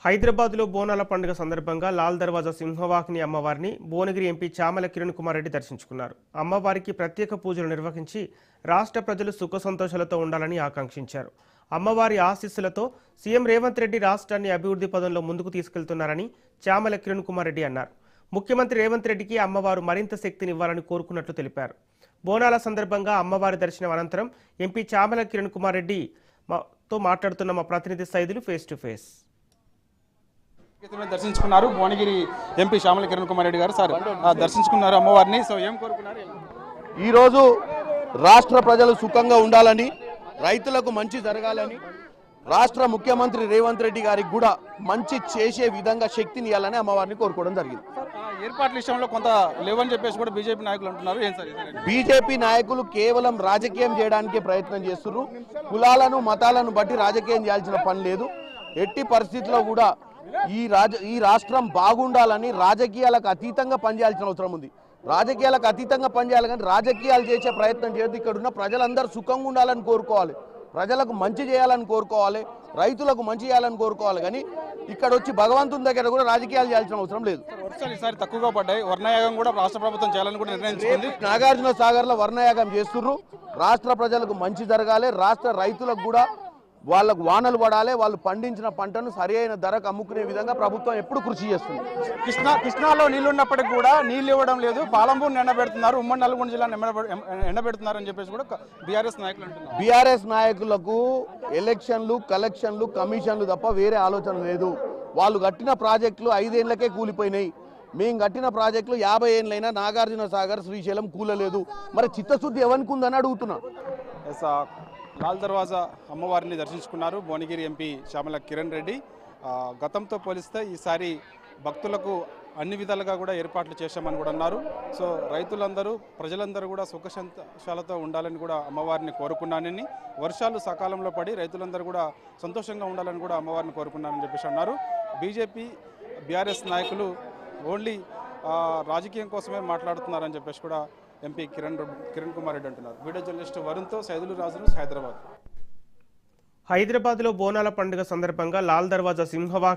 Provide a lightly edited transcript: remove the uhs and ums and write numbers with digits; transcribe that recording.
హైదరాబాద్లో బోనాల పండుగ సందర్భంగా లాల్ దర్వాజా సింహవాహిని అమ్మవారిని భువనగిరి ఎంపీ చామల కిరణ్ కుమార్ రెడ్డి దర్శించుకున్నారు. అమ్మవారికి ప్రత్యేక పూజలు నిర్వహించి రాష్ట్ర ప్రజలు సుఖ సంతోషాలతో ఉండాలని ఆకాంక్షించారు. అమ్మవారి ఆశీస్సులతో సీఎం రేవంత్ రెడ్డి రాష్ట్రాన్ని అభివృద్ధి పదంలో ముందుకు తీసుకెళ్తున్నారని చామల కిరణ్ కుమార్ రెడ్డి అన్నారు. ముఖ్యమంత్రి రేవంత్ రెడ్డికి అమ్మవారు మరింత శక్తినివ్వాలని కోరుకున్నట్లు తెలిపారు. బోనాల సందర్భంగా అమ్మవారి దర్శనం అనంతరం ఎంపీ చామల కిరణ్ కుమార్ రెడ్డి తో మాట్లాడుతున్న మా ప్రతినిధి సైదులు ఫేస్ టు ఫేస్. దర్శించుకున్నారు భువనగిరి ఎంపీ చామల కిరణ్ కుమార్ రెడ్డి గారు. సార్ దర్శించుకున్నారు అమ్మవారిని. సో ఏం కోరుకున్నారు? ఈరోజు రాష్ట్ర ప్రజలు సుఖంగా ఉండాలని, రైతులకు మంచి జరగాలని, రాష్ట్ర ముఖ్యమంత్రి రేవంత్ రెడ్డి గారికి కూడా మంచి చేసే విధంగా శక్తిని ఇవ్వాలని అమ్మవారిని కోరుకోవడం జరిగింది. ఏర్పాట్ల విషయంలో కొంత లేవని చెప్పేసి కూడా బీజేపీ నాయకులు అంటున్నారు. ఏం సార్? బీజేపీ నాయకులు కేవలం రాజకీయం చేయడానికి ప్రయత్నం చేస్తున్నారు. కులాలను మతాలను బట్టి రాజకీయం చేయాల్సిన పని లేదు. ఎట్టి పరిస్థితుల్లో కూడా ఈ రాష్ట్రం బాగుండాలని రాజకీయాలకు అతీతంగా పనిచేయాల్సిన అవసరం ఉంది. రాజకీయాలకు అతీతంగా పనిచేయాలి, కానీ రాజకీయాలు చేసే ప్రయత్నం చేయదు. ఇక్కడ ఉన్న ప్రజలందరూ సుఖంగా ఉండాలని కోరుకోవాలి, ప్రజలకు మంచి చేయాలని కోరుకోవాలి, రైతులకు మంచి చేయాలని కోరుకోవాలి. కానీ ఇక్కడ వచ్చి భగవంతుని దగ్గర కూడా రాజకీయాలు చేయాల్సిన అవసరం లేదు. వర్షాలు ఈసారి తక్కువగా పడ్డాయి. వర్ణయాగం కూడా రాష్ట్ర ప్రభుత్వం చేయాలని కూడా నిర్ణయించుకుంది. నాగార్జున సాగర్ లో వర్ణయాగం చేస్తున్నారు. రాష్ట్ర ప్రజలకు మంచి జరగాలి, రాష్ట్ర రైతులకు కూడా వాళ్ళకు వానలు పడాలి, వాళ్ళు పండించిన పంటను సరి అయిన ధరకు అమ్ముకునే విధంగా ప్రభుత్వం ఎప్పుడు కృషి చేస్తుంది. కృష్ణాలో నీళ్లు ఉన్నప్పటికీ కూడా నీళ్లు ఇవ్వడం లేదు. పాలంపూర్ని ఎండబెడుతున్నారు, ఉమ్మడి నల్గొండ జిల్లాను ఎండబెడుతున్నారు అని చెప్పేసి కూడా బీఆర్ఎస్ నాయకులు అంటున్నారు. బీఆర్ఎస్ నాయకులకు ఎలక్షన్లు, కలెక్షన్లు, కమిషన్లు తప్ప వేరే ఆలోచన లేదు. వాళ్ళు కట్టిన ప్రాజెక్టులు 5 ఏళ్లకే కూలిపోయినాయి. మేము కట్టిన ప్రాజెక్టులు 50 ఏళ్ళైనా నాగార్జున సాగర్, శ్రీశైలం కూలలేదు. మరి చిత్తశుద్ధి ఎవరికి ఉందని అడుగుతున్నా. లాల్ దర్వాజా అమ్మవారిని దర్శించుకున్నారు భువనగిరి ఎంపీ చామల కిరణ్ రెడ్డి. గతంతో పోలిస్తే ఈసారి భక్తులకు అన్ని విధాలుగా కూడా ఏర్పాట్లు చేశామని కూడా అన్నారు. సో రైతులందరూ, ప్రజలందరూ కూడా సుఖ సంతోషాలతో ఉండాలని కూడా అమ్మవారిని కోరుకున్నానని, వర్షాలు సకాలంలో పడి రైతులందరూ కూడా సంతోషంగా ఉండాలని కూడా అమ్మవారిని కోరుకున్నానని చెప్పేసి అన్నారు. బీజేపీ, బీఆర్ఎస్ నాయకులు ఓన్లీ రాజకీయం కోసమే మాట్లాడుతున్నారని చెప్పేసి కూడా ఎంపీ కిరణ్ కుమార్ రెడ్డి అంటున్నారు. వీడియో జర్నలిస్ట్ వరుణ్తో సైదులు రాజు, హైదరాబాద్. హైదరాబాద్లో బోనాల పండుగ సందర్భంగా లాల్ దర్వాజా సింహవాహిని